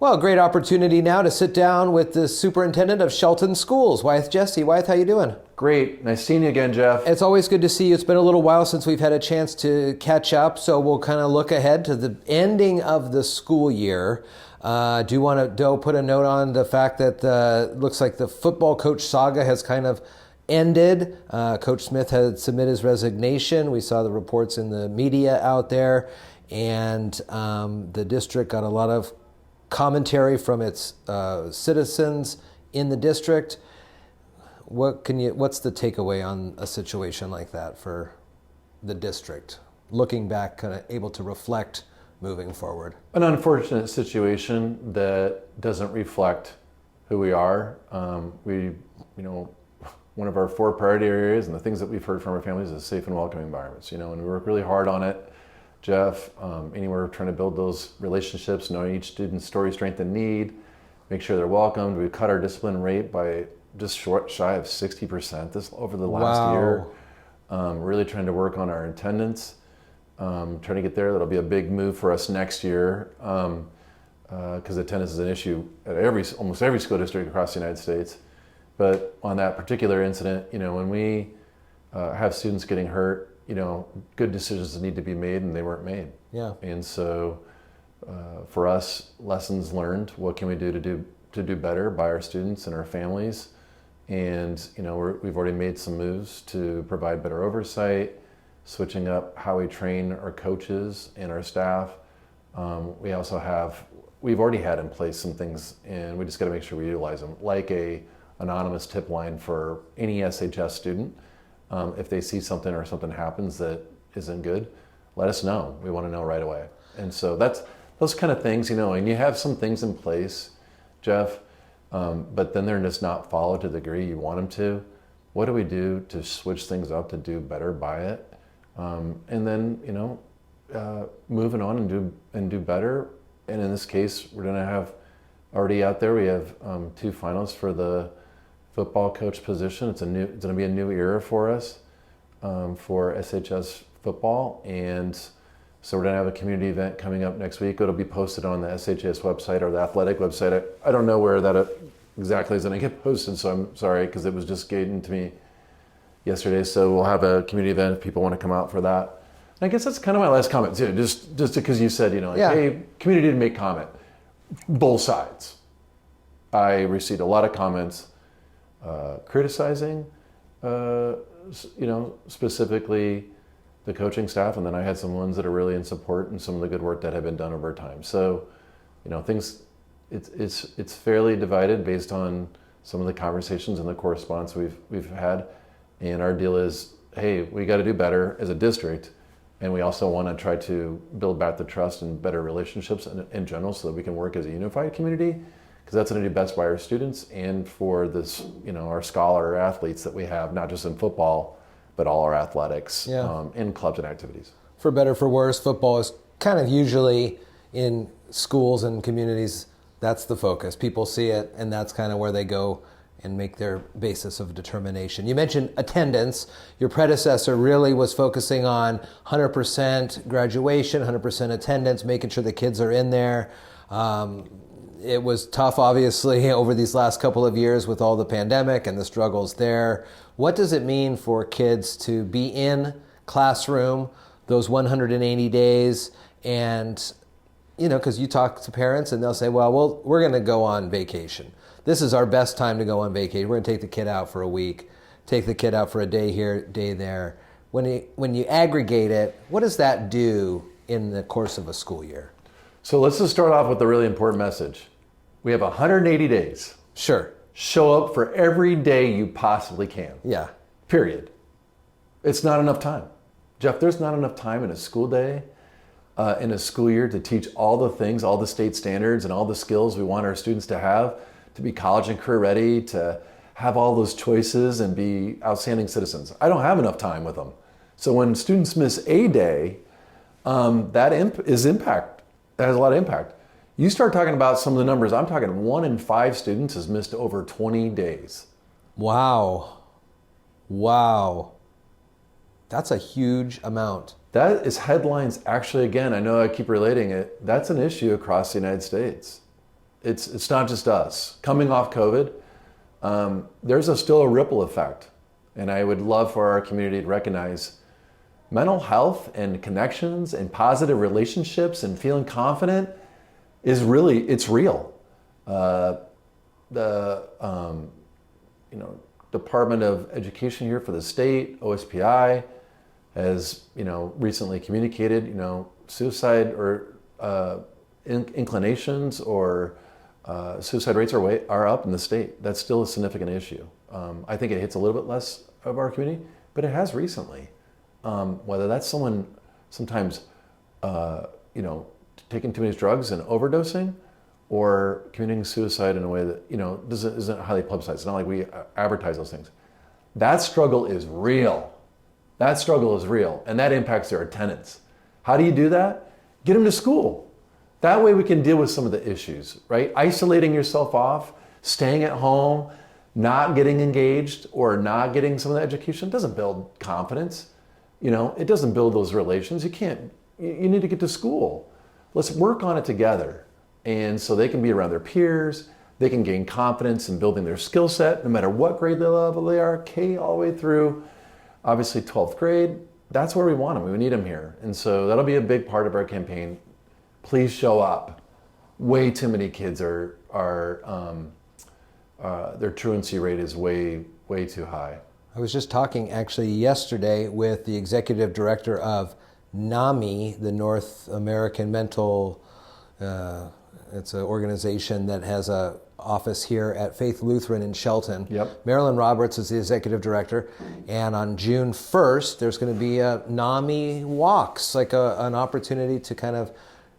Well, great opportunity now to sit down with the superintendent of Shelton Schools, Wyeth Jessee. Wyeth, how you doing? Great. Nice seeing you again, Jeff. It's always good to see you. It's been a little while since we've had a chance to catch up, so we'll kind of look ahead to the ending of the school year. Do you want to, put a note on the fact that looks like the football coach saga has kind of ended? Coach Smith had submitted his resignation. We saw the reports in the media out there, and the district got a lot of commentary from its citizens in the district. What's the takeaway on a situation like that for the district? Looking back, kind of able to reflect moving forward. An unfortunate situation that doesn't reflect who we are. One of our 4 priority areas and the things that we've heard from our families is safe and welcoming environments. And we work really hard on it. Jeff, anywhere trying to build those relationships, knowing each student's story, strength, and need, make sure they're welcomed. We've cut our discipline rate by just shy of 60% over the last year. Really trying to work on our attendance, trying to get there. That'll be a big move for us next year because attendance is an issue at almost every school district across the United States. But on that particular incident, when we have students getting hurt, good decisions need to be made, and they weren't made. Yeah. And so, for us, lessons learned. What can we do to do better by our students and our families? And we've already made some moves to provide better oversight, switching up how we train our coaches and our staff. We've already had in place some things, and we just got to make sure we utilize them, like a anonymous tip line for any SHS student. If they see something or something happens that isn't good, let us know. We want to know right away. And so that's those kind of things, and you have some things in place, Jeff, but then they're just not followed to the degree you want them to. What do we do to switch things up to do better by it? And then, moving on and do better. And in this case, we're going to have already out there, we have 2 finalists for the football coach position. It's going to be a new era for us for SHS football, and so we're going to have a community event coming up next week. It'll be posted on the SHS website or the athletic website. I don't know where that exactly is going to get posted, so I'm sorry because it was just getting to me yesterday. So we'll have a community event if people want to come out for that. And I guess that's kind of my last comment too, just because you said, hey, community didn't make comment. Both sides. I received a lot of comments criticizing, specifically the coaching staff, and then I had some ones that are really in support and some of the good work that had been done over time. So, things, it's fairly divided based on some of the conversations and the correspondence we've had, and our deal is, hey, we got to do better as a district, and we also want to try to build back the trust and better relationships in general so that we can work as a unified community. Because that's going to do best by our students and for this, our scholar athletes that we have, not just in football, but all our athletics in clubs and activities. For better, for worse, football is kind of usually in schools and communities, that's the focus. People see it, and that's kind of where they go and make their basis of determination. You mentioned attendance. Your predecessor really was focusing on 100% graduation, 100% attendance, making sure the kids are in there. It was tough, obviously, over these last couple of years with all the pandemic and the struggles there. What does it mean for kids to be in classroom those 180 days? And, because you talk to parents and they'll say, well, we're going to go on vacation. This is our best time to go on vacation. We're going to take the kid out for a week, take the kid out for a day here, day there. When you aggregate it, what does that do in the course of a school year? So let's just start off with a really important message. We have 180 days. Sure. Show up for every day you possibly can. Yeah. Period. It's not enough time. Jeff, there's not enough time in a school day, in a school year to teach all the things, all the state standards and all the skills we want our students to have, to be college and career ready, to have all those choices and be outstanding citizens. I don't have enough time with them. So when students miss a day, that has a lot of impact. You start talking about some of the numbers, I'm talking 1 in 5 students has missed over 20 days. Wow. That's a huge amount. That is headlines. Actually, again, I know I keep relating it. That's an issue across the United States. it's not just us. Coming off COVID, there's still a ripple effect. And I would love for our community to recognize mental health and connections and positive relationships and feeling confident is really, it's real. The Department of Education here for the state, OSPI, has recently communicated suicide or inclinations or suicide rates are up in the state. That's still a significant issue. I think it hits a little bit less of our community, but it has recently. Whether that's someone sometimes taking too many drugs and overdosing, or committing suicide in a way that isn't highly publicized. It's not like we advertise those things. That struggle is real. That struggle is real, and that impacts their attendance. How do you do that? Get them to school. That way we can deal with some of the issues, right? Isolating yourself off, staying at home, not getting engaged, or not getting some of the education doesn't build confidence. It doesn't build those relations. You need to get to school. Let's work on it together. And so they can be around their peers, they can gain confidence in building their skill set, no matter what grade level they are, K all the way through, obviously 12th grade. That's where we want them, we need them here. And so that'll be a big part of our campaign. Please show up. Way too many kids their truancy rate is way too high. I was just talking actually yesterday with the executive director of NAMI, the North American Mental, it's an organization that has an office here at Faith Lutheran in Shelton. Yep. Marilyn Roberts is the executive director. And on June 1st, there's going to be a NAMI Walks, like an opportunity to kind of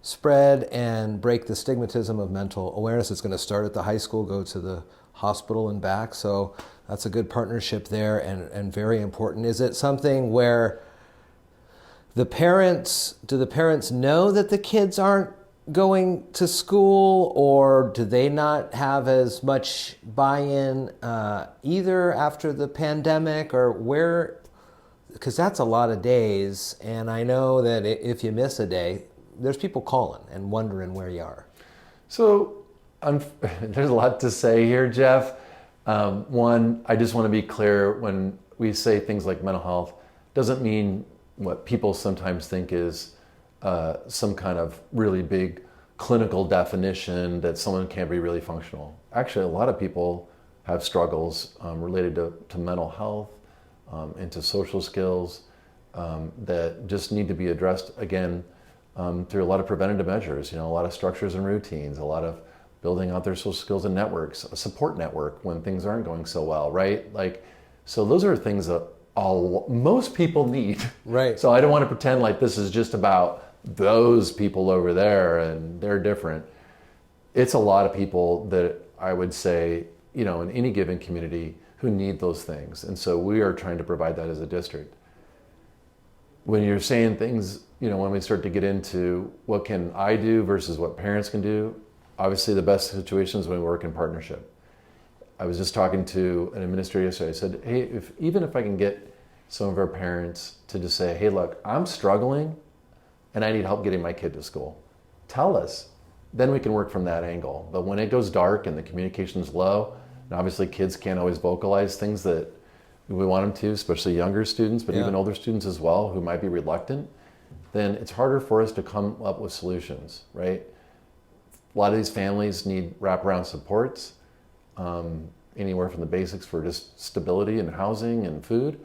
spread and break the stigmatism of mental awareness. It's going to start at the high school, go to the hospital and back. So that's a good partnership there and very important. Is it something where do the parents know that the kids aren't going to school, or do they not have as much buy-in either after the pandemic, or where? Because that's a lot of days, and I know that if you miss a day, there's people calling and wondering where you are. So there's a lot to say here, Jeff. One, I just want to be clear, when we say things like mental health, doesn't mean what people sometimes think is some kind of really big clinical definition that someone can't be really functional. Actually, a lot of people have struggles related to mental health and to social skills that just need to be addressed, again, through a lot of preventative measures, a lot of structures and routines, a lot of building out their social skills and networks, a support network when things aren't going so well, right? So those are things that most people need. Right. So I don't want to pretend like this is just about those people over there and they're different. It's a lot of people that I would say, in any given community who need those things. And so we are trying to provide that as a district. When you're saying things, when we start to get into what can I do versus what parents can do, obviously the best situation is when we work in partnership. I was just talking to an administrator yesterday. I said, hey, even if I can get some of our parents to just say, hey, look, I'm struggling and I need help getting my kid to school. Tell us. Then we can work from that angle. But when it goes dark and the communication's low, and obviously kids can't always vocalize things that we want them to, especially younger students, but even older students as well who might be reluctant, then it's harder for us to come up with solutions, right? A lot of these families need wraparound supports, anywhere from the basics for just stability and housing and food,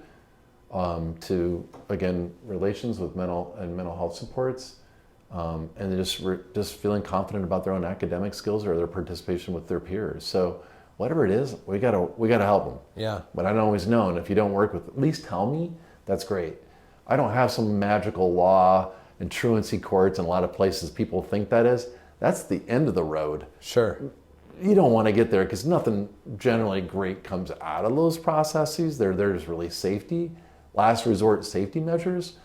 to, again, relations with mental health supports, and just feeling confident about their own academic skills or their participation with their peers. So whatever it is, we gotta help them. Yeah. But I don't always know, and if you don't work with, at least tell me. That's great. I don't have some magical law and truancy courts in a lot of places people think that is. That's the end of the road. Sure. You don't want to get there because nothing generally great comes out of those processes. There's really safety, last resort safety measures.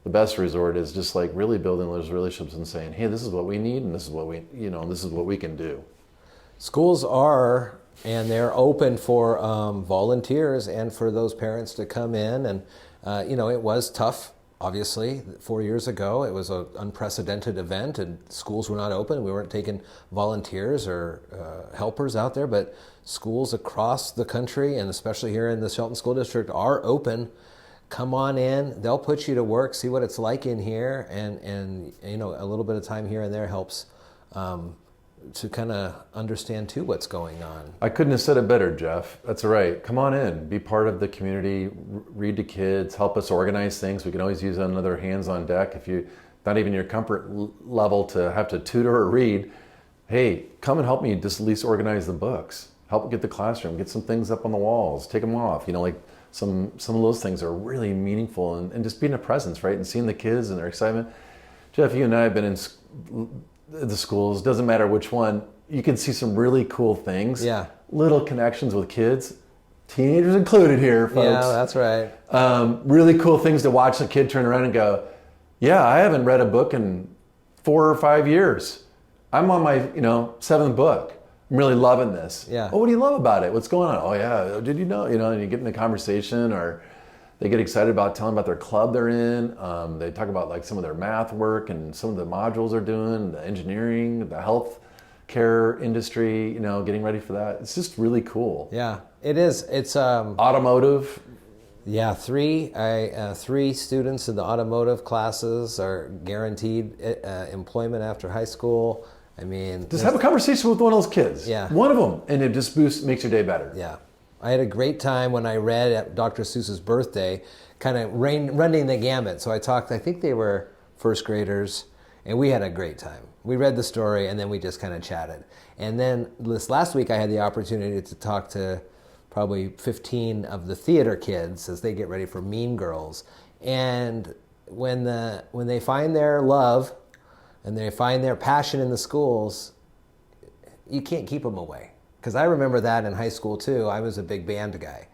The best resort is just like really building those relationships and saying, hey, this is what we need and this is what we can do. Schools are, and they're open for volunteers and for those parents to come in. And, it was tough obviously, 4 years ago, it was an unprecedented event, and schools were not open. We weren't taking volunteers or helpers out there, but schools across the country, and especially here in the Shelton School District, are open. Come on in. They'll put you to work, see what it's like in here, and you know, a little bit of time here and there helps to kind of understand too what's going on. I couldn't have said it better, Jeff. That's right. Come on in, be part of the community, read to kids, help us organize things. We can always use another hands on deck. If you not even your comfort level to have to tutor or read, hey, come and help me just at least organize the books. Help get the classroom, get some things up on the walls, take them off. You know, like some of those things are really meaningful, and just being a presence, right? And seeing the kids and their excitement. Jeff, you and I have been in the schools, doesn't matter which one, you can see some really cool things. Yeah. Little connections with kids, teenagers included here, folks. Yeah, that's right. Really cool things to watch a kid turn around and go, yeah, I haven't read a book in 4 or 5 years. I'm on my, 7th book. I'm really loving this. Yeah. Oh, what do you love about it? What's going on? Oh yeah, did you know? And you get in a conversation, or they get excited about telling about their club they're in. They talk about like some of their math work and some of the modules they're doing, the engineering, the health care industry, getting ready for that. It's just really cool. Yeah, it is. It's automotive. Yeah, three students in the automotive classes are guaranteed employment after high school. I mean, just have a conversation with one of those kids. Yeah. One of them, and it just makes your day better. Yeah. I had a great time when I read at Dr. Seuss's birthday, kind of running the gamut. So I think they were first graders, and we had a great time. We read the story, and then we just kind of chatted. And then this last week, I had the opportunity to talk to probably 15 of the theater kids as they get ready for Mean Girls. And when they find their love and they find their passion in the schools, you can't keep them away. Because I remember that in high school too. I was a big band guy,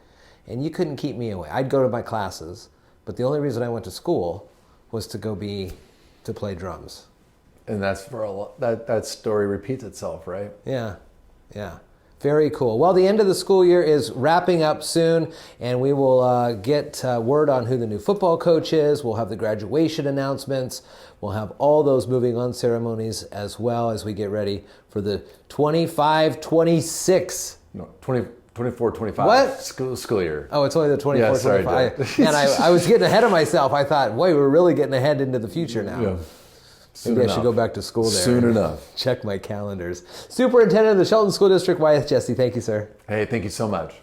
and you couldn't keep me away. I'd go to my classes, but the only reason I went to school was to play drums. And that's that story repeats itself, right? Yeah, yeah. Very cool. Well, the end of the school year is wrapping up soon, and we will get word on who the new football coach is. We'll have the graduation announcements. We'll have all those moving on ceremonies as well as we get ready for the 25-26. No, 24-25 What? school year. Oh, it's only the 24-25. Yeah, sorry, Jeff. And I was getting ahead of myself. I thought, boy, we're really getting ahead into the future now. Yeah. Maybe I should go back to school there. Soon enough. Check my calendars. Superintendent of the Shelton School District, Wyeth Jessee. Thank you, sir. Hey, thank you so much.